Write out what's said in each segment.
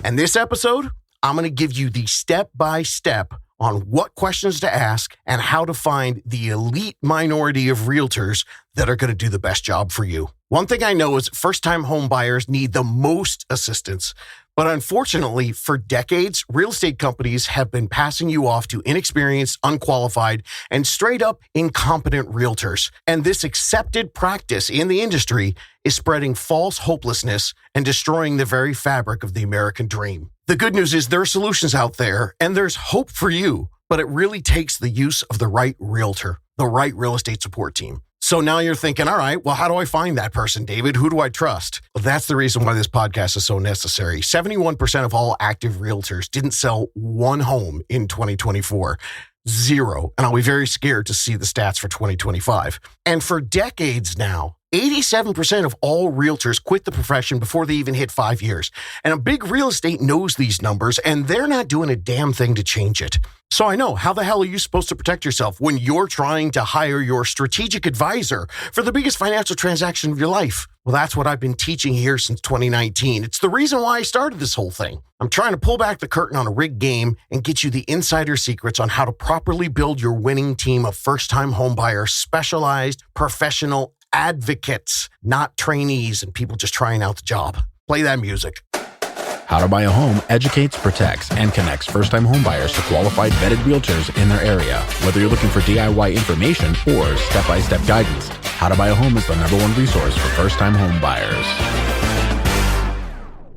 And this episode, I'm going to give you the step-by-step on what questions to ask and how to find the elite minority of realtors that are going to do the best job for you. One thing I know is first-time home buyers need the most assistance. But unfortunately, for decades, real estate companies have been passing you off to inexperienced, unqualified, and straight-up incompetent realtors. And this accepted practice in the industry is spreading false hopelessness and destroying the very fabric of the American dream. The good news is there are solutions out there, and there's hope for you, but it really takes the use of the right realtor, the right real estate support team. So now you're thinking, all right, well, how do I find that person, David? Who do I trust? Well, that's the reason why this podcast is so necessary. 71% of all active realtors didn't sell one home in 2024. Zero. And I'll be very scared to see the stats for 2025. And for decades now, 87% of all realtors quit the profession before they even hit 5 years. And a big real estate knows these numbers, and they're not doing a damn thing to change it. So I know, how the hell are you supposed to protect yourself when you're trying to hire your strategic advisor for the biggest financial transaction of your life? Well, that's what I've been teaching here since 2019. It's the reason why I started this whole thing. I'm trying to pull back the curtain on a rigged game and get you the insider secrets on how to properly build your winning team of first-time homebuyer specialized professional advocates, not trainees and people just trying out the job. Play that music. How to Buy a Home educates, protects, and connects first-time homebuyers to qualified vetted realtors in their area. Whether you're looking for DIY information or step-by-step guidance, How to Buy a Home is the #1 resource for first-time homebuyers.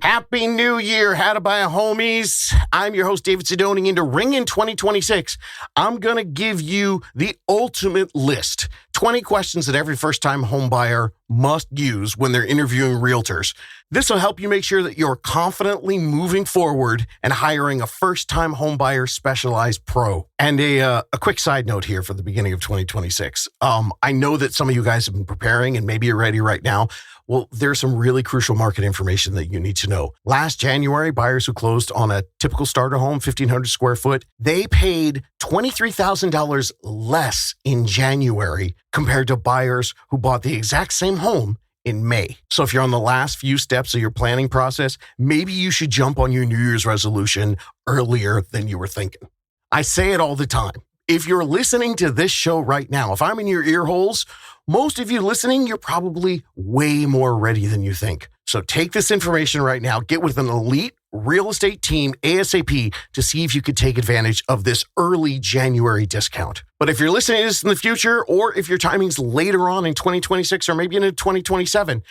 Happy New Year, How to Buy a Homies. I'm your host, David Sidoni. Into Ring in 2026, I'm going to give you the ultimate list. 20 questions that every first-time homebuyer must use when they're interviewing realtors. This will help you make sure that you're confidently moving forward and hiring a first-time homebuyer specialized pro. And a quick side note here for the beginning of 2026. I know that some of you guys have been preparing and maybe you're ready right now. Well, there's some really crucial market information that you need to know. Last January, buyers who closed on a typical starter home, 1,500 square foot, they paid $23,000 less in January compared to buyers who bought the exact same home in May. So if you're on the last few steps of your planning process, maybe you should jump on your New Year's resolution earlier than you were thinking. I say it all the time. If you're listening to this show right now, if I'm in your ear holes, most of you listening, you're probably way more ready than you think. So take this information right now, get with an elite real estate team ASAP to see if you could take advantage of this early January discount. But if you're listening to this in the future, or if your timing's later on in 2026 or maybe into 2027,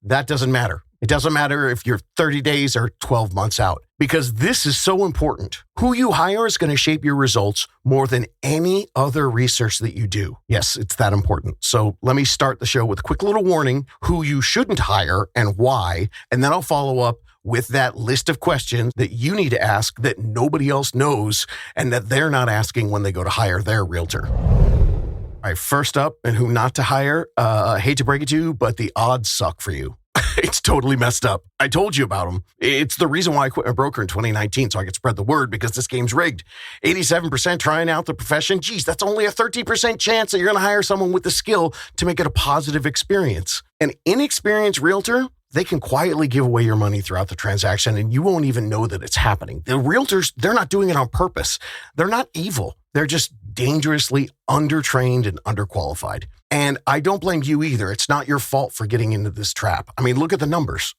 that doesn't matter. It doesn't matter if you're 30 days or 12 months out, because this is so important. Who you hire is going to shape your results more than any other research that you do. Yes, it's that important. So let me start the show with a quick little warning, who you shouldn't hire and why, and then I'll follow up with that list of questions that you need to ask that nobody else knows and that they're not asking when they go to hire their realtor. All right, first up, and who not to hire, I hate to break it to you, but the odds suck for you. It's totally messed up. I told you about them. It's the reason why I quit my broker in 2019, so I could spread the word, because this game's rigged. 87% trying out the profession. Geez, that's only a 13% chance that you're going to hire someone with the skill to make it a positive experience. An inexperienced realtor, they can quietly give away your money throughout the transaction, and you won't even know that it's happening. The realtors, they're not doing it on purpose. They're not evil. They're just dangerously undertrained and underqualified. And I don't blame you either. It's not your fault for getting into this trap. I mean, look at the numbers.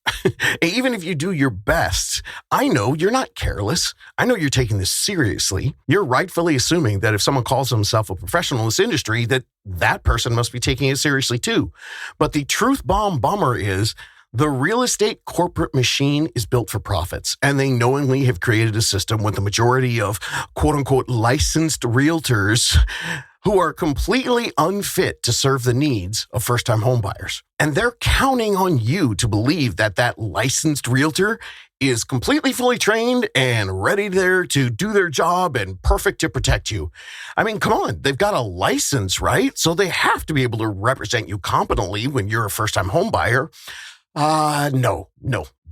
Even if you do your best, I know you're not careless. I know you're taking this seriously. You're rightfully assuming that if someone calls himself a professional in this industry, that person must be taking it seriously too. But the truth bomb bummer is, the real estate corporate machine is built for profits, and they knowingly have created a system with the majority of quote-unquote licensed realtors who are completely unfit to serve the needs of first-time homebuyers. And they're counting on you to believe that licensed realtor is completely fully trained and ready there to do their job and perfect to protect you. I mean, come on, they've got a license, right? So they have to be able to represent you competently when you're a first-time homebuyer. No,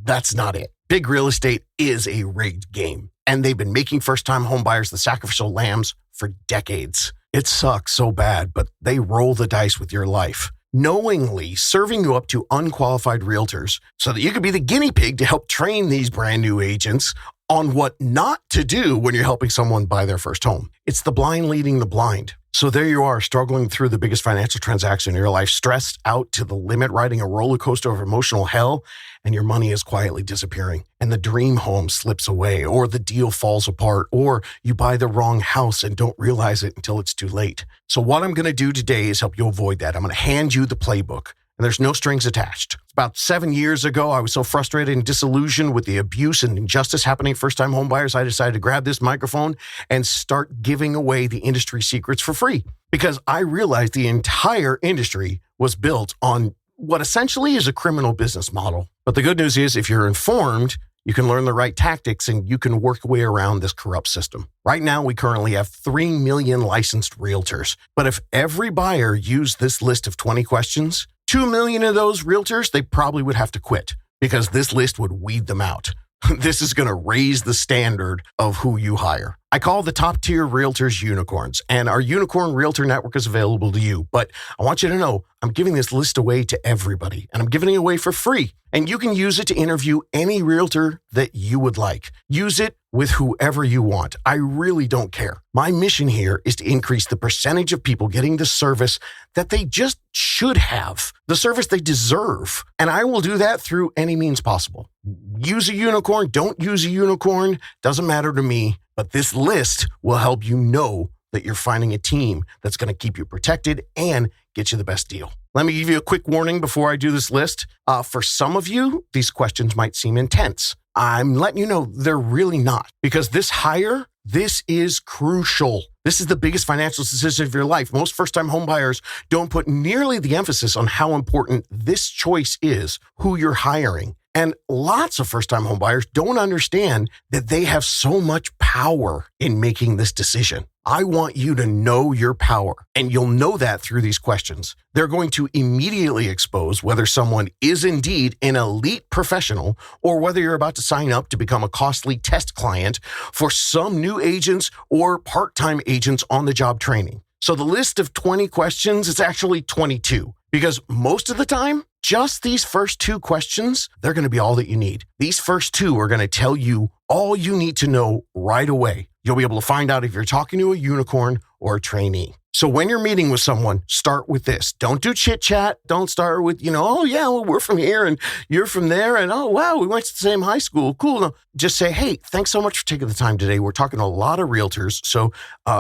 that's not it. Big real estate is a rigged game, and they've been making first-time homebuyers the sacrificial lambs for decades. It sucks so bad, but they roll the dice with your life. knowingly serving you up to unqualified realtors so that you could be the guinea pig to help train these brand new agents on what not to do when you're helping someone buy their first home. It's the blind leading the blind. So there you are, struggling through the biggest financial transaction in your life, stressed out to the limit, riding a roller coaster of emotional hell, and your money is quietly disappearing. And the dream home slips away, or the deal falls apart, or you buy the wrong house and don't realize it until it's too late. So what I'm going to do today is help you avoid that. I'm going to hand you the playbook. And there's no strings attached. About 7 years ago, I was so frustrated and disillusioned with the abuse and injustice happening to first-time homebuyers, I decided to grab this microphone and start giving away the industry secrets for free. Because I realized the entire industry was built on what essentially is a criminal business model. But the good news is, if you're informed, you can learn the right tactics and you can work your way around this corrupt system. Right now, we currently have 3 million licensed realtors. But if every buyer used this list of 20 questions, 2 million of those realtors, they probably would have to quit because this list would weed them out. This is going to raise the standard of who you hire. I call the top tier realtors unicorns, and our unicorn realtor network is available to you. But I want you to know I'm giving this list away to everybody, and I'm giving it away for free. And you can use it to interview any realtor that you would like. Use it with whoever you want. I really don't care. My mission here is to increase the percentage of people getting the service that they just should have, the service they deserve. And I will do that through any means possible. Use a unicorn, don't use a unicorn, doesn't matter to me. But this list will help you know that you're finding a team that's going to keep you protected and get you the best deal. Let me give you a quick warning before I do this list. For some of you, these questions might seem intense. I'm letting you know they're really not, because this hire, this is crucial. This is the biggest financial decision of your life. Most first-time homebuyers don't put nearly the emphasis on how important this choice is, who you're hiring. And lots of first-time homebuyers don't understand that they have so much power in making this decision. I want you to know your power, and you'll know that through these questions. They're going to immediately expose whether someone is indeed an elite professional or whether you're about to sign up to become a costly test client for some new agents or part-time agents on the job training. So the list of 20 questions is actually 22, because most of the time, just these first 2 questions, they're going to be all that you need. These first 2 are going to tell you all you need to know right away. You'll be able to find out if you're talking to a unicorn or a trainee. So when you're meeting with someone, start with this. Don't do chit chat. Don't start with, oh yeah, well, we're from here and you're from there. And oh, wow, we went to the same high school. Cool. No, just say, hey, thanks so much for taking the time today. We're talking to a lot of realtors. So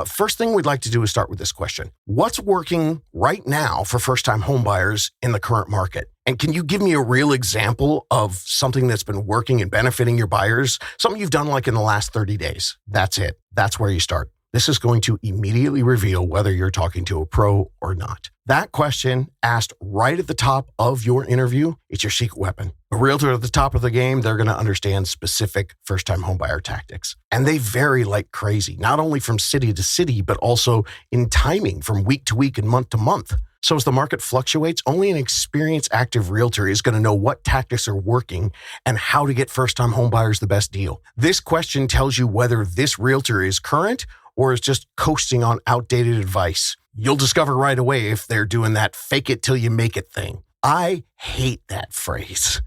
first thing we'd like to do is start with this question. What's working right now for first-time homebuyers in the current market? And can you give me a real example of something that's been working and benefiting your buyers? Something you've done like in the last 30 days. That's it. That's where you start. This is going to immediately reveal whether you're talking to a pro or not. That question asked right at the top of your interview, it's your secret weapon. A realtor at the top of the game, they're going to understand specific first-time homebuyer tactics. And they vary like crazy, not only from city to city, but also in timing from week to week and month to month. So as the market fluctuates, only an experienced active realtor is going to know what tactics are working and how to get first-time homebuyers the best deal. This question tells you whether this realtor is current or is just coasting on outdated advice. You'll discover right away if they're doing that fake it till you make it thing. I hate that phrase.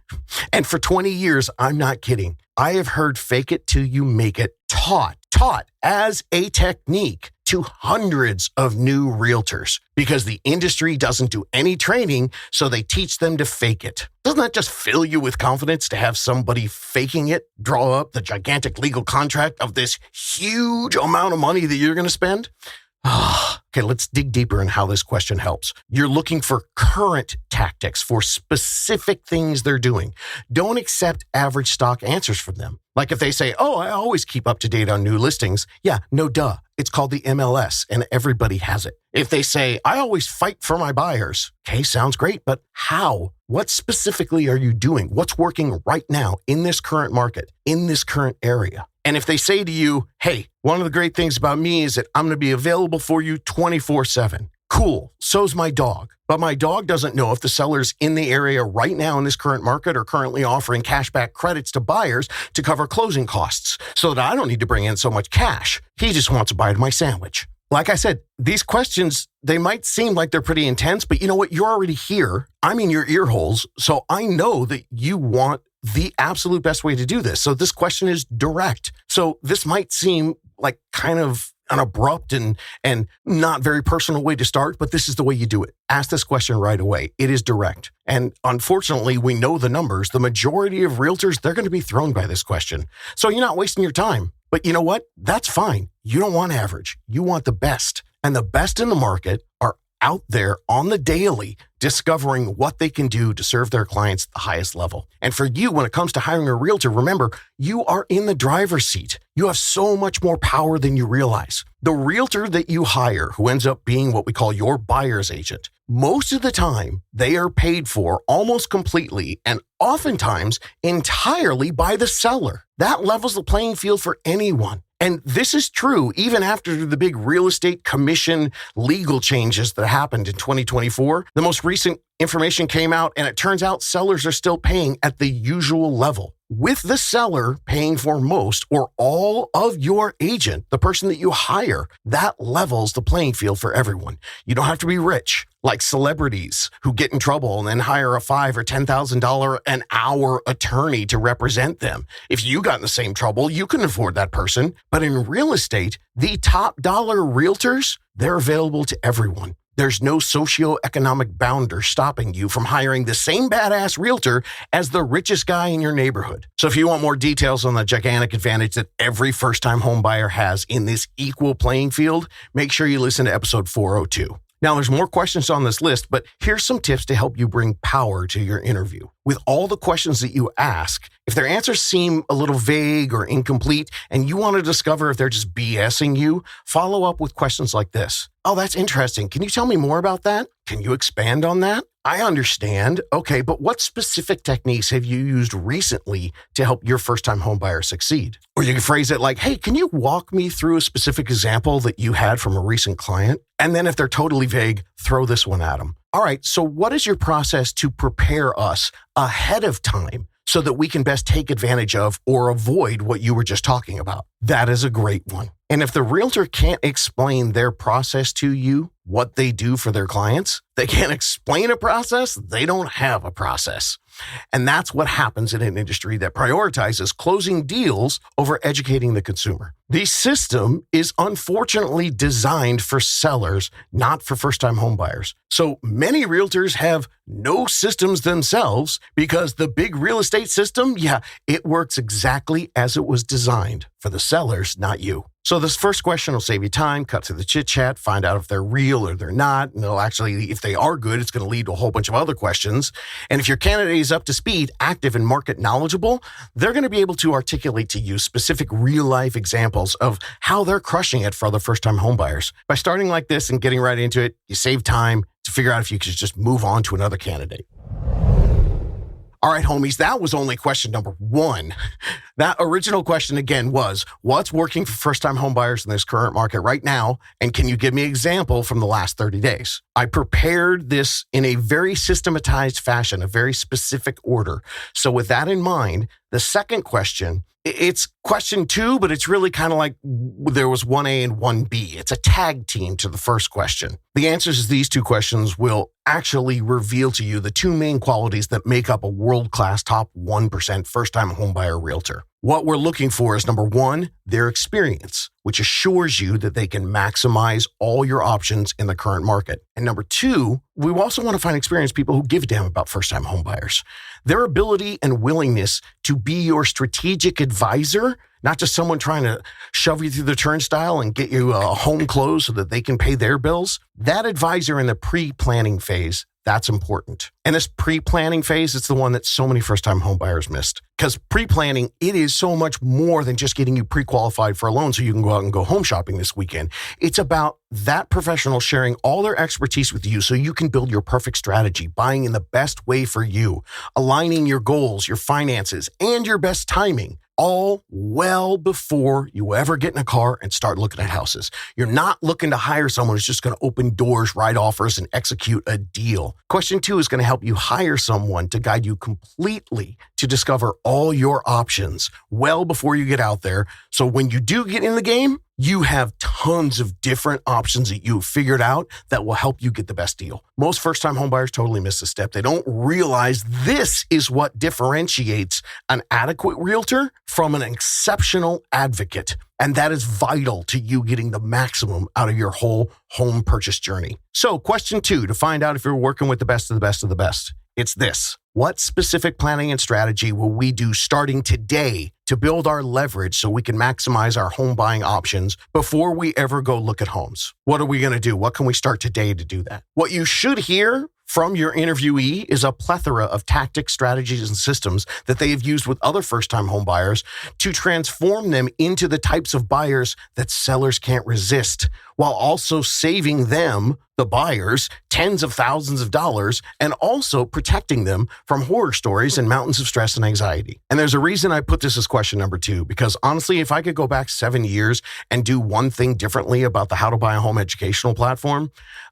And for 20 years, I'm not kidding. I have heard fake it till you make it taught as a technique to hundreds of new realtors because the industry doesn't do any training, so they teach them to fake it. Doesn't that just fill you with confidence to have somebody faking it draw up the gigantic legal contract of this huge amount of money that you're going to spend? Okay, let's dig deeper in how this question helps. You're looking for current tactics for specific things they're doing. Don't accept average stock answers from them. Like if they say, oh, I always keep up to date on new listings. Yeah, no duh. It's called the MLS and everybody has it. If they say, I always fight for my buyers. Okay, sounds great, but how? What specifically are you doing? What's working right now in this current market, in this current area? And if they say to you, hey, one of the great things about me is that I'm going to be available for you 24/7. Cool. So's my dog. But my dog doesn't know if the sellers in the area right now in this current market are currently offering cashback credits to buyers to cover closing costs so that I don't need to bring in so much cash. He just wants a bite of my sandwich. Like I said, these questions, they might seem like they're pretty intense, but you know what? You're already here. I'm in your ear holes. So I know that you want the absolute best way to do this. So this question is direct. So this might seem like kind of an abrupt and not very personal way to start, but this is the way you do it. Ask this question right away. It is direct. And unfortunately, we know the numbers. The majority of realtors, they're going to be thrown by this question. So you're not wasting your time. But you know what? That's fine. You don't want average. You want the best. And the best in the market are out there on the daily, discovering what they can do to serve their clients at the highest level. And for you, when it comes to hiring a realtor, remember, you are in the driver's seat. You have so much more power than you realize. The realtor that you hire, who ends up being what we call your buyer's agent, most of the time, they are paid for almost completely and oftentimes entirely by the seller. That levels the playing field for anyone. And this is true even after the big real estate commission legal changes that happened in 2024. The most recent information came out, and it turns out sellers are still paying at the usual level, with the seller paying for most or all of your agent, the person that you hire. That levels the playing field for everyone. You don't have to be rich like celebrities who get in trouble and then hire a $5,000 or $10,000 an hour attorney to represent them. If you got in the same trouble, you couldn't afford that person. But in real estate, the top dollar realtors, they're available to everyone. There's no socioeconomic bounder stopping you from hiring the same badass realtor as the richest guy in your neighborhood. So if you want more details on the gigantic advantage that every first-time home buyer has in this equal playing field, make sure you listen to episode 402. Now, there's more questions on this list, but here's some tips to help you bring power to your interview. With all the questions that you ask, if their answers seem a little vague or incomplete, and you want to discover if they're just BSing you, follow up with questions like this. Oh, that's interesting. Can you tell me more about that? Can you expand on that? I understand. Okay, but what specific techniques have you used recently to help your first-time homebuyer succeed? Or you can phrase it like, hey, can you walk me through a specific example that you had from a recent client? And then if they're totally vague, throw this one at them. All right, so what is your process to prepare us ahead of time so that we can best take advantage of or avoid what you were just talking about? That is a great one. And if the realtor can't explain their process to you, what they do for their clients, they can't explain a process, they don't have a process. And that's what happens in an industry that prioritizes closing deals over educating the consumer. The system is unfortunately designed for sellers, not for first-time homebuyers. So many realtors have no systems themselves because the big real estate system, it works exactly as it was designed for the sellers, not you. So this first question will save you time, cut to the chit chat, find out if they're real or they're not. And it'll actually, if they are good, it's going to lead to a whole bunch of other questions. And if your candidate is up to speed, active, and market knowledgeable, they're going to be able to articulate to you specific real life examples of how they're crushing it for other first-time homebuyers. By starting like this and getting right into it, you save time to figure out if you could just move on to another candidate. All right, homies, that was only question number one. That original question again was, what's working for first-time homebuyers in this current market right now? And can you give me an example from the last 30 days? I prepared this in a very systematized fashion, a very specific order. So with that in mind, the second question, it's question 2, but it's really kind of like there was 1A and 1B. It's a tag team to the first question. The answers to these 2 questions will actually reveal to you the 2 main qualities that make up a world-class top 1% first-time homebuyer realtor. What we're looking for is, number 1, their experience, which assures you that they can maximize all your options in the current market. And number 2, we also want to find experienced people who give a damn about first-time homebuyers. Their ability and willingness to be your strategic advisor, not just someone trying to shove you through the turnstile and get you a home closed so that they can pay their bills. That advisor in the pre-planning phase, that's important. And this pre-planning phase, it's the one that so many first-time homebuyers missed. Because pre-planning, it is so much more than just getting you pre-qualified for a loan so you can go out and go home shopping this weekend. It's about that professional sharing all their expertise with you so you can build your perfect strategy, buying in the best way for you, aligning your goals, your finances, and your best timing, all well before you ever get in a car and start looking at houses. You're not looking to hire someone who's just going to open doors, write offers, and execute a deal. Question 2 is going to help you hire someone to guide you completely to discover all your options well before you get out there. So when you do get in the game, you have tons of different options that you've figured out that will help you get the best deal. Most first-time homebuyers totally miss this step. They don't realize this is what differentiates an adequate realtor from an exceptional advocate. And that is vital to you getting the maximum out of your whole home purchase journey. So question 2, to find out if you're working with the best of the best of the best, it's this. What specific planning and strategy will we do starting today to build our leverage so we can maximize our home buying options before we ever go look at homes? What are we going to do? What can we start today to do that? What you should hear from your interviewee is a plethora of tactics, strategies, and systems that they have used with other first-time home buyers to transform them into the types of buyers that sellers can't resist, while also saving them, the buyers, tens of thousands of dollars, and also protecting them from horror stories and mountains of stress and anxiety. And there's a reason I put this as question number 2, because honestly, if I could go back 7 years and do one thing differently about the How to Buy a Home educational platform,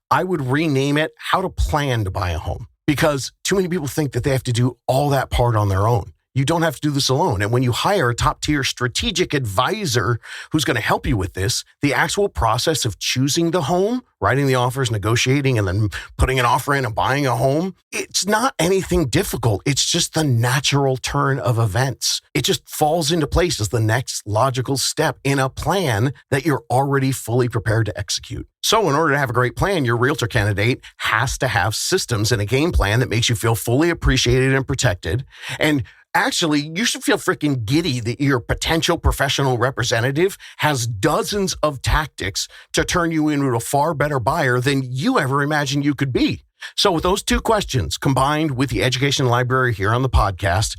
I would rename it How to Plan to Buy a Home, because too many people think that they have to do all that part on their own. You don't have to do this alone. And when you hire a top-tier strategic advisor who's going to help you with this, the actual process of choosing the home, writing the offers, negotiating, and then putting an offer in and buying a home, it's not anything difficult. It's just the natural turn of events. It just falls into place as the next logical step in a plan that you're already fully prepared to execute. So in order to have a great plan, your realtor candidate has to have systems and a game plan that makes you feel fully appreciated and protected. And actually, you should feel freaking giddy that your potential professional representative has dozens of tactics to turn you into a far better buyer than you ever imagined you could be. So with those 2 questions combined with the education library here on the podcast,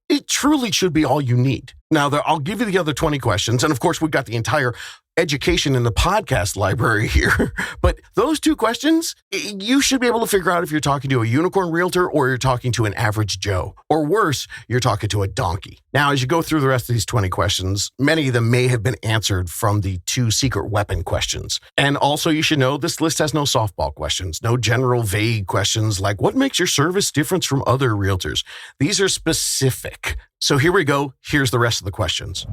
it truly should be all you need. Now, I'll give you the other 20 questions. And of course, we've got the entire education in the podcast library here. But those 2 questions, you should be able to figure out if you're talking to a unicorn realtor or you're talking to an average Joe. Or worse, you're talking to a donkey. Now, as you go through the rest of these 20 questions, many of them may have been answered from the 2 secret weapon questions. And also, you should know this list has no softball questions, no general vague questions like what makes your service different from other realtors. These are specific. So here we go. Here's the rest of the questions.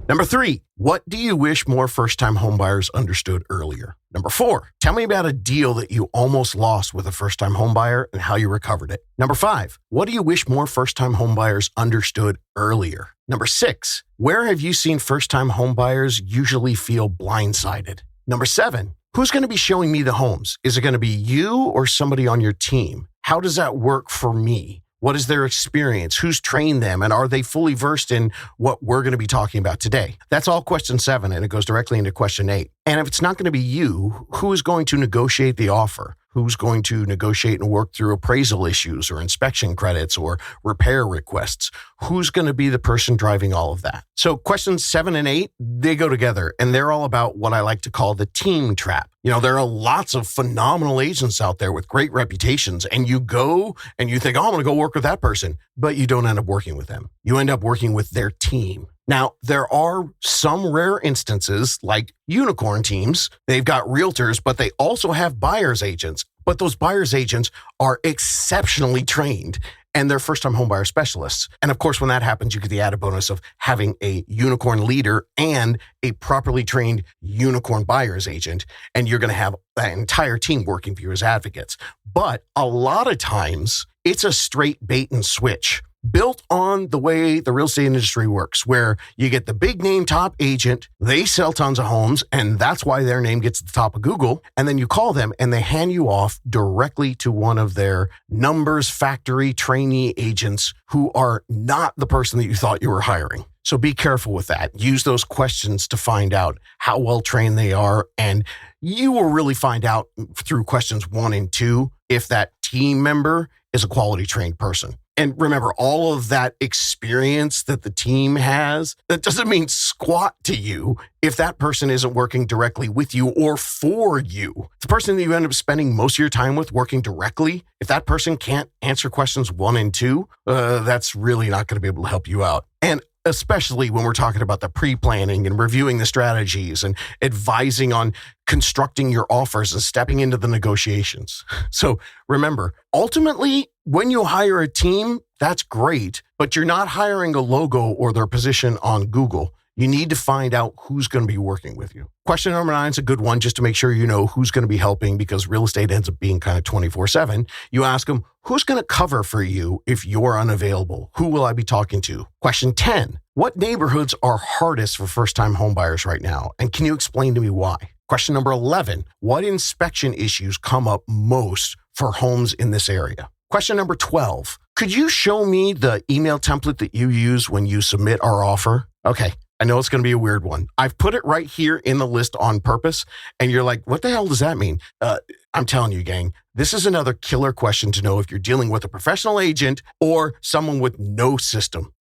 Number 3, what do you wish more first-time homebuyers understood earlier? Number 4, tell me about a deal that you almost lost with a first-time homebuyer and how you recovered it. Number 5, what do you wish more first-time homebuyers understood earlier? Number 6, where have you seen first-time homebuyers usually feel blindsided? Number 7, who's going to be showing me the homes? Is it going to be you or somebody on your team? How does that work for me? What is their experience? Who's trained them? And are they fully versed in what we're going to be talking about today? That's all question 7, and it goes directly into question 8. And if it's not going to be you, who is going to negotiate the offer? Who's going to negotiate and work through appraisal issues or inspection credits or repair requests? Who's going to be the person driving all of that? So questions 7 and 8, they go together, and they're all about what I like to call the team trap. You know, there are lots of phenomenal agents out there with great reputations, and you go and you think, oh, I'm going to go work with that person, but you don't end up working with them. You end up working with their team. Now, there are some rare instances like unicorn teams. They've got realtors, but they also have buyer's agents. But those buyer's agents are exceptionally trained and they're first-time homebuyer specialists. And of course, when that happens, you get the added bonus of having a unicorn leader and a properly trained unicorn buyer's agent. And you're going to have that entire team working for you as advocates. But a lot of times, it's a straight bait and switch, built on the way the real estate industry works, where you get the big name top agent, they sell tons of homes, and that's why their name gets at the top of Google. And then you call them and they hand you off directly to one of their numbers factory trainee agents who are not the person that you thought you were hiring. So be careful with that. Use those questions to find out how well trained they are. And you will really find out through questions 1 and 2 if that team member is a quality trained person. And remember, all of that experience that the team has, that doesn't mean squat to you if that person isn't working directly with you or for you. The person that you end up spending most of your time with working directly, if that person can't answer questions 1 and 2, that's really not going to be able to help you out. And especially when we're talking about the pre-planning and reviewing the strategies and advising on constructing your offers and stepping into the negotiations. So remember, ultimately, when you hire a team, that's great, but you're not hiring a logo or their position on Google. You need to find out who's going to be working with you. Question number 9 is a good one just to make sure you know who's going to be helping, because real estate ends up being kind of 24/7. You ask them, who's going to cover for you if you're unavailable? Who will I be talking to? Question 10, what neighborhoods are hardest for first-time homebuyers right now? And can you explain to me why? Question number 11, what inspection issues come up most for homes in this area? Question number 12, could you show me the email template that you use when you submit our offer? Okay, I know it's going to be a weird one. I've put it right here in the list on purpose, and you're like, what the hell does that mean? I'm telling you, gang, this is another killer question to know if you're dealing with a professional agent or someone with no system.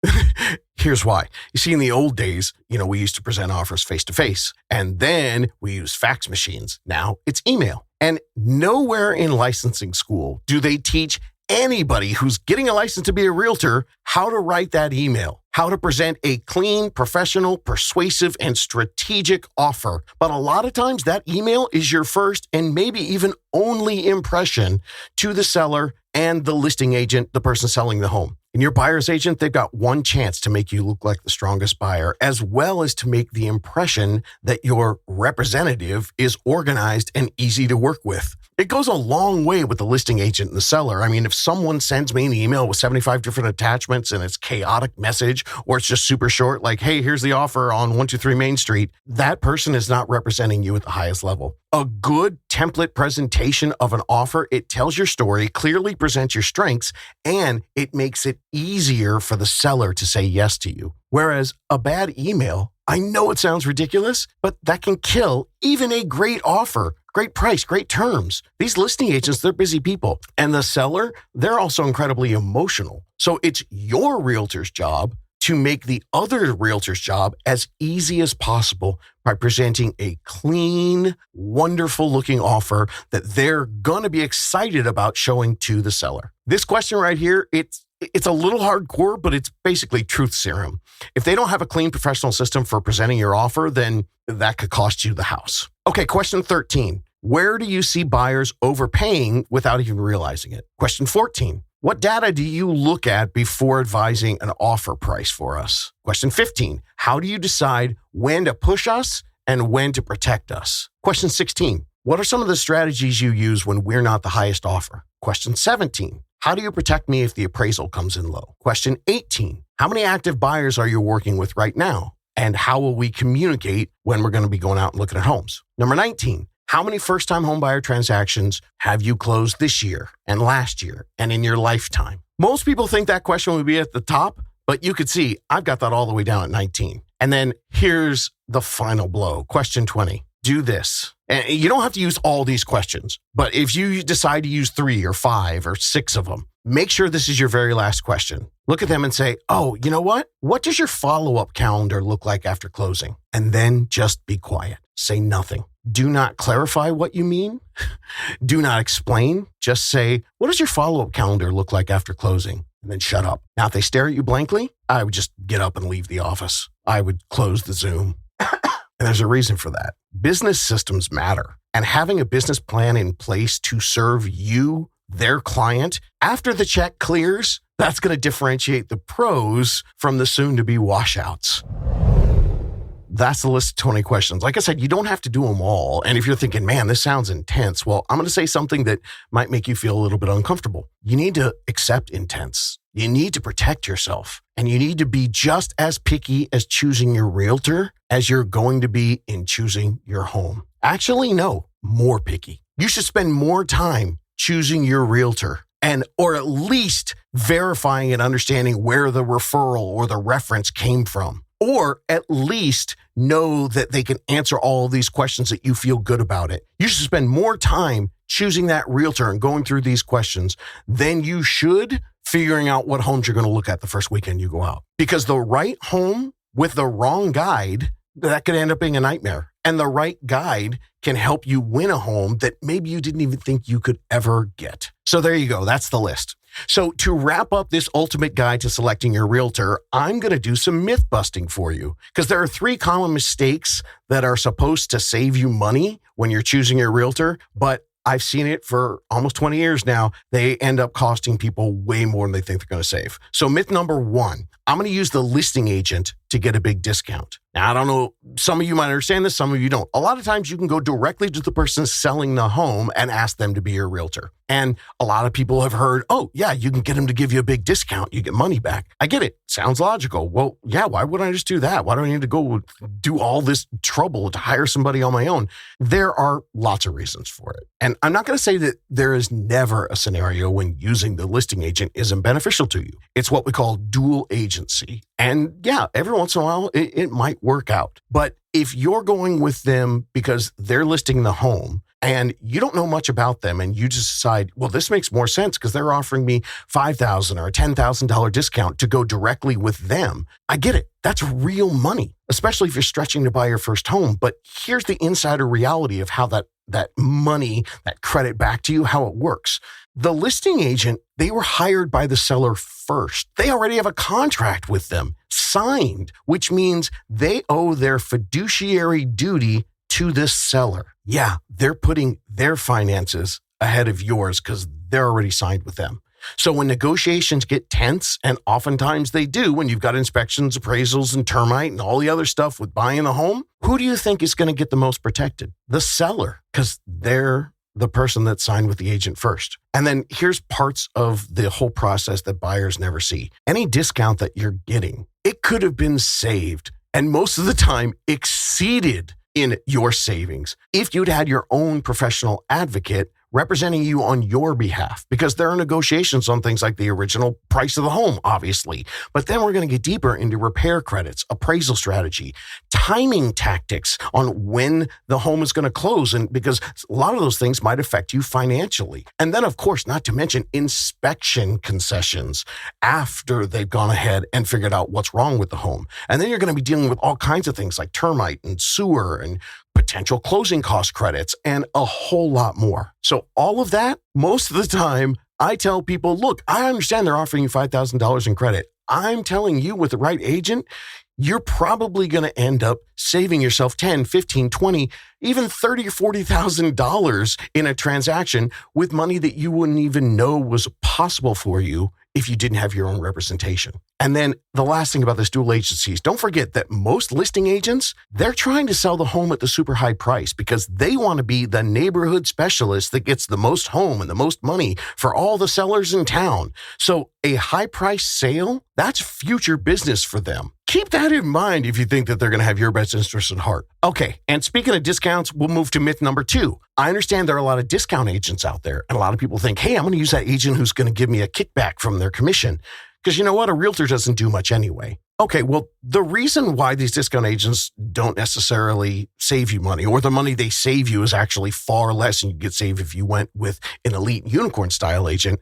Here's why. You see, in the old days, we used to present offers face-to-face, and then we used fax machines. Now it's email. And nowhere in licensing school do they teach anybody who's getting a license to be a realtor how to write that email, how to present a clean, professional, persuasive, and strategic offer. But a lot of times that email is your first and maybe even only impression to the seller and the listing agent, the person selling the home. And your buyer's agent, they've got one chance to make you look like the strongest buyer, as well as to make the impression that your representative is organized and easy to work with. It goes a long way with the listing agent and the seller. I mean, if someone sends me an email with 75 different attachments and it's chaotic message, or it's just super short, like, hey, here's the offer on 123 Main Street, that person is not representing you at the highest level. A good template presentation of an offer, it tells your story, clearly presents your strengths, and it makes it easier for the seller to say yes to you. Whereas a bad email, I know it sounds ridiculous, but that can kill even a great offer, great price, great terms. These listing agents, they're busy people. And the seller, they're also incredibly emotional. So it's your realtor's job to make the other realtor's job as easy as possible by presenting a clean, wonderful looking offer that they're going to be excited about showing to the seller. This question right here, it's a little hardcore, but it's basically truth serum. If they don't have a clean professional system for presenting your offer, then that could cost you the house. Okay, question 13. Where do you see buyers overpaying without even realizing it? Question 14. What data do you look at before advising an offer price for us? Question 15. How do you decide when to push us and when to protect us? Question 16. What are some of the strategies you use when we're not the highest offer? Question 17. How do you protect me if the appraisal comes in low? Question 18. How many active buyers are you working with right now? And how will we communicate when we're going to be going out and looking at homes? Number 19. How many first-time homebuyer transactions have you closed this year and last year and in your lifetime? Most people think that question would be at the top, but you could see I've got that all the way down at 19. And then here's the final blow. Question 20. Do this. And you don't have to use all these questions, but if you decide to use 3 or 5 or 6 of them, make sure this is your very last question. Look at them and say, oh, you know what? What does your follow-up calendar look like after closing? And then just be quiet. Say nothing. Do not clarify what you mean. Do not explain. Just say, what does your follow-up calendar look like after closing? And then shut up. Now, if they stare at you blankly, I would just get up and leave the office. I would close the Zoom. And there's a reason for that. Business systems matter. And having a business plan in place to serve you, their client, after the check clears, that's going to differentiate the pros from the soon-to-be washouts. That's the list of 20 questions. Like I said, you don't have to do them all. And if you're thinking, man, this sounds intense, well, I'm going to say something that might make you feel a little bit uncomfortable. You need to accept intense. You need to protect yourself. And you need to be just as picky as choosing your realtor as you're going to be in choosing your home. Actually, no, more picky. You should spend more time choosing your realtor or at least verifying and understanding where the referral or the reference came from. Or at least know that they can answer all of these questions that you feel good about it. You should spend more time choosing that realtor and going through these questions than you should figuring out what homes you're going to look at the first weekend you go out. Because the right home with the wrong guide, that could end up being a nightmare. And the right guide can help you win a home that maybe you didn't even think you could ever get. So there you go. That's the list. So to wrap up this ultimate guide to selecting your realtor, I'm going to do some myth busting for you, because there are 3 common mistakes that are supposed to save you money when you're choosing your realtor, but I've seen it for almost 20 years now. They end up costing people way more than they think they're going to save. So myth number 1, I'm going to use the listing agent to get a big discount. Now, I don't know, some of you might understand this, some of you don't. A lot of times you can go directly to the person selling the home and ask them to be your realtor. And a lot of people have heard, oh, yeah, you can get them to give you a big discount. You get money back. I get it. Sounds logical. Well, yeah, why would I just do that? Why do I need to go do all this trouble to hire somebody on my own? There are lots of reasons for it. And I'm not going to say that there is never a scenario when using the listing agent isn't beneficial to you. It's what we call dual agency. And yeah, every once in a while, it might work out. But if you're going with them because they're listing the home and you don't know much about them and you just decide, well, this makes more sense because they're offering me $5,000 or a $10,000 discount to go directly with them. I get it. That's real money, especially if you're stretching to buy your first home. But here's the insider reality of how that money, that credit back to you, how it works. The listing agent, they were hired by the seller first. They already have a contract with them signed, which means they owe their fiduciary duty to this seller. Yeah, they're putting their finances ahead of yours because they're already signed with them. So when negotiations get tense, and oftentimes they do when you've got inspections, appraisals, and termite and all the other stuff with buying a home, who do you think is going to get the most protected? The seller, because they're the person that signed with the agent first. And then here's parts of the whole process that buyers never see. Any discount that you're getting, it could have been saved and most of the time exceeded in your savings if you'd had your own professional advocate representing you on your behalf, because there are negotiations on things like the original price of the home, obviously. But then we're going to get deeper into repair credits, appraisal strategy, timing tactics on when the home is going to close. And because a lot of those things might affect you financially. And then, of course, not to mention inspection concessions after they've gone ahead and figured out what's wrong with the home. And then you're going to be dealing with all kinds of things like termite and sewer and potential closing cost credits, and a whole lot more. So all of that, most of the time, I tell people, look, I understand they're offering you $5,000 in credit. I'm telling you, with the right agent, you're probably going to end up saving yourself $10, $15, $20, even $30,000 or $40,000 in a transaction with money that you wouldn't even know was possible for you if you didn't have your own representation. And then the last thing about this dual agencies, don't forget that most listing agents, they're trying to sell the home at the super high price because they want to be the neighborhood specialist that gets the most home and the most money for all the sellers in town. So a high price sale, that's future business for them. Keep that in mind if you think that they're going to have your best interest at heart. Okay, and speaking of discounts, we'll move to myth number 2. I understand there are a lot of discount agents out there, and a lot of people think, hey, I'm going to use that agent who's going to give me a kickback from their commission. Because you know what? A realtor doesn't do much anyway. Okay, well, the reason why these discount agents don't necessarily save you money, or the money they save you is actually far less than you get saved if you went with an elite unicorn style agent.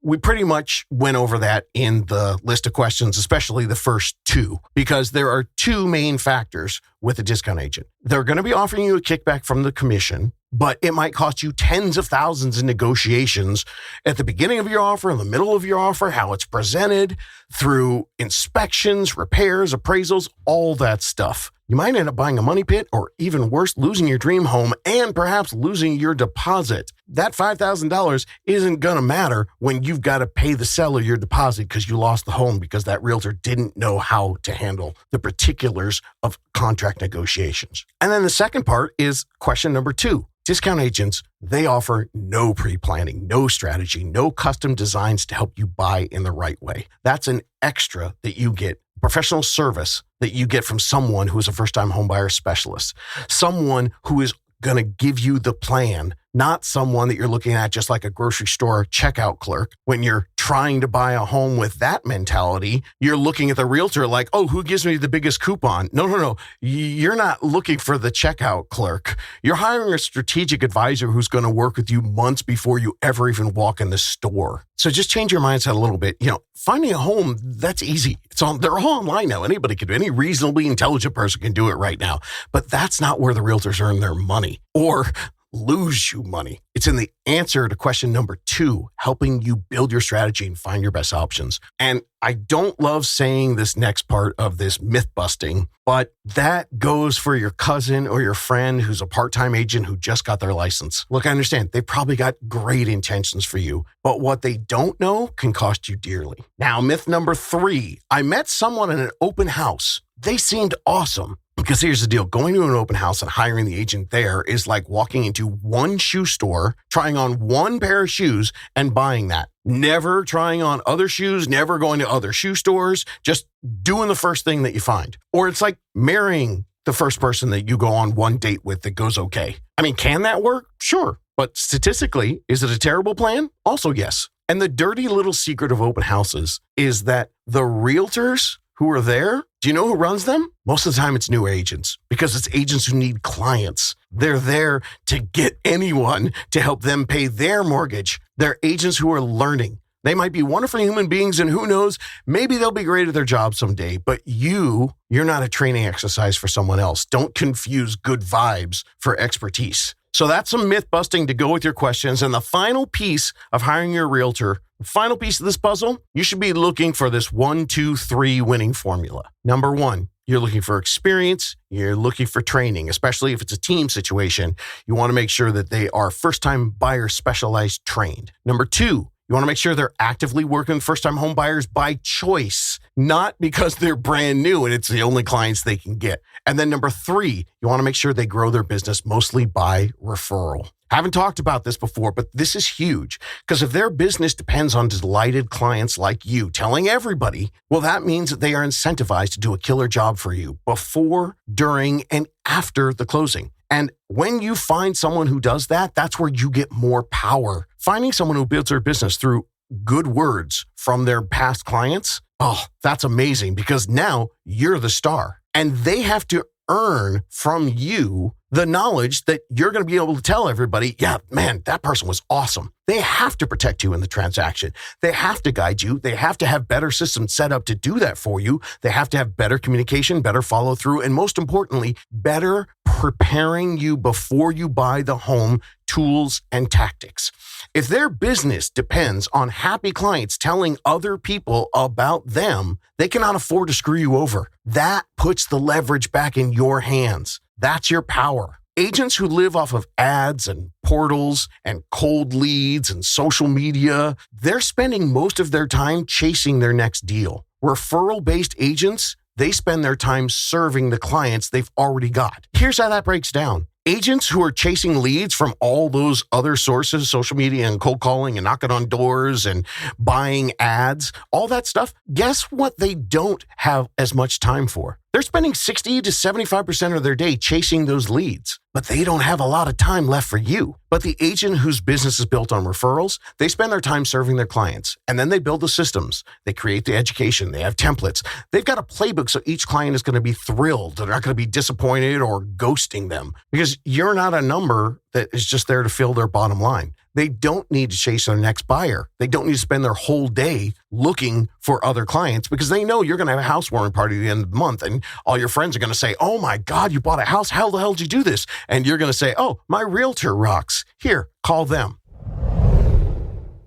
We pretty much went over that in the list of questions, especially the first 2, because there are 2 main factors with a discount agent. They're going to be offering you a kickback from the commission, but it might cost you tens of thousands in negotiations at the beginning of your offer, in the middle of your offer, how it's presented, through inspections, repairs, appraisals, all that stuff. You might end up buying a money pit, or even worse, losing your dream home and perhaps losing your deposit. That $5,000 isn't going to matter when you've got to pay the seller your deposit because you lost the home because that realtor didn't know how to handle the particulars of contract negotiations. And then the second part is question number 2. Discount agents, they offer no pre-planning, no strategy, no custom designs to help you buy in the right way. That's an extra that you get, professional service that you get from someone who is a first-time homebuyer specialist, someone who is going to give you the plan, not someone that you're looking at just like a grocery store checkout clerk. When you're trying to buy a home with that mentality, you're looking at the realtor like, oh, who gives me the biggest coupon? No. You're not looking for the checkout clerk. You're hiring a strategic advisor who's going to work with you months before you ever even walk in the store. So just change your mindset a little bit. Finding a home, that's easy. They're all online now. Anybody can do it. Any reasonably intelligent person can do it right now. But that's not where the realtors earn their money or lose you money. It's in the answer to question number 2, helping you build your strategy and find your best options. And I don't love saying this next part of this myth busting, but that goes for your cousin or your friend who's a part-time agent who just got their license. Look, I understand they probably got great intentions for you, but what they don't know can cost you dearly. Now, myth number 3, I met someone in an open house. They seemed awesome, Because here's the deal. Going to an open house and hiring the agent there is like walking into one shoe store, trying on one pair of shoes and buying that. Never trying on other shoes, never going to other shoe stores, just doing the first thing that you find. Or it's like marrying the first person that you go on one date with that goes okay. I mean, can that work? Sure. But statistically, is it a terrible plan? Also, yes. And the dirty little secret of open houses is that the realtors who are there, do you know who runs them? Most of the time, it's new agents because it's agents who need clients. They're there to get anyone to help them pay their mortgage. They're agents who are learning. They might be wonderful human beings, and who knows, maybe they'll be great at their job someday, but you're not a training exercise for someone else. Don't confuse good vibes for expertise. So that's some myth busting to go with your questions. And the final piece of hiring your realtor, the final piece of this puzzle, you should be looking for this 1, 2, 3 winning formula. Number 1, you're looking for experience. You're looking for training, especially if it's a team situation. You want to make sure that they are first-time buyer specialized trained. Number 2, you want to make sure they're actively working with first-time home buyers by choice, not because they're brand new and it's the only clients they can get. And then number 3, you want to make sure they grow their business mostly by referral. Haven't talked about this before, but this is huge because if their business depends on delighted clients like you telling everybody, well, that means that they are incentivized to do a killer job for you before, during, and after the closing. And when you find someone who does that, that's where you get more power. Finding someone who builds their business through good words from their past clients, oh, that's amazing because now you're the star. And they have to earn from you the knowledge that you're going to be able to tell everybody, yeah, man, that person was awesome. They have to protect you in the transaction. They have to guide you. They have to have better systems set up to do that for you. They have to have better communication, better follow through, and most importantly, better preparing you before you buy the home, tools and tactics. If their business depends on happy clients telling other people about them, they cannot afford to screw you over. That puts the leverage back in your hands. That's your power. Agents who live off of ads and portals and cold leads and social media, they're spending most of their time chasing their next deal. Referral-based agents, they spend their time serving the clients they've already got. Here's how that breaks down. Agents who are chasing leads from all those other sources, social media and cold calling and knocking on doors and buying ads, all that stuff, guess what they don't have as much time for? They're spending 60 to 75% of their day chasing those leads, but they don't have a lot of time left for you. But the agent whose business is built on referrals, they spend their time serving their clients, and then they build the systems. They create the education. They have templates. They've got a playbook so each client is going to be thrilled. They're not going to be disappointed or ghosting them because you're not a number that is just there to fill their bottom line. They don't need to chase their next buyer. They don't need to spend their whole day looking for other clients because they know you're going to have a housewarming party at the end of the month and all your friends are going to say, oh my God, you bought a house. How the hell did you do this? And you're going to say, oh, my realtor rocks. Here, call them.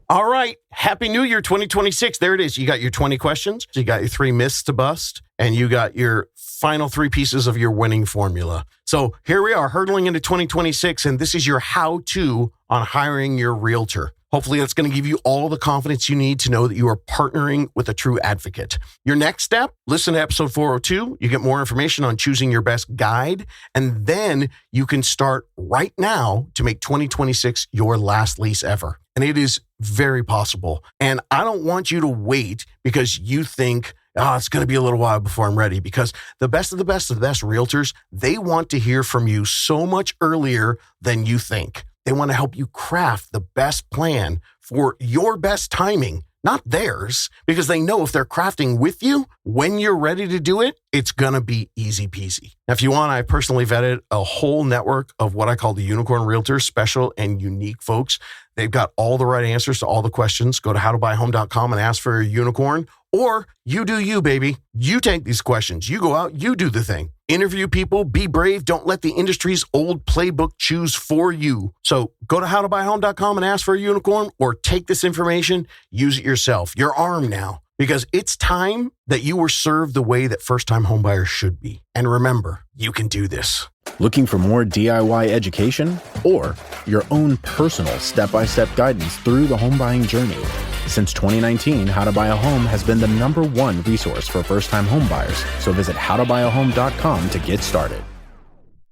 All right. Happy New Year 2026. There it is. You got your 20 questions. You got your 3 myths to bust and you got your final 3 pieces of your winning formula. So here we are hurtling into 2026 and this is your how-to on hiring your realtor. Hopefully that's going to give you all the confidence you need to know that you are partnering with a true advocate. Your next step, listen to episode 402. You get more information on choosing your best guide, and then you can start right now to make 2026 your last lease ever. And it is very possible. And I don't want you to wait because you think, it's going to be a little while before I'm ready, because the best of the best of the best realtors, they want to hear from you so much earlier than you think. They want to help you craft the best plan for your best timing, not theirs, because they know if they're crafting with you, when you're ready to do it, it's going to be easy peasy. Now, if you want, I personally vetted a whole network of what I call the unicorn realtors, special and unique folks. They've got all the right answers to all the questions. Go to howtobuyahome.com and ask for a unicorn, or you do you, baby. You take these questions. You go out, you do the thing. Interview people, be brave. Don't let the industry's old playbook choose for you. So go to howtobuyahome.com and ask for a unicorn, or take this information, use it yourself. You're armed now. because it's time that you were served the way that first-time homebuyers should be. And remember, you can do this. Looking for more DIY education or your own personal step-by-step guidance through the home buying journey? Since 2019, How to Buy a Home has been the #1 resource for first-time homebuyers. So visit howtobuyaHome.com to get started.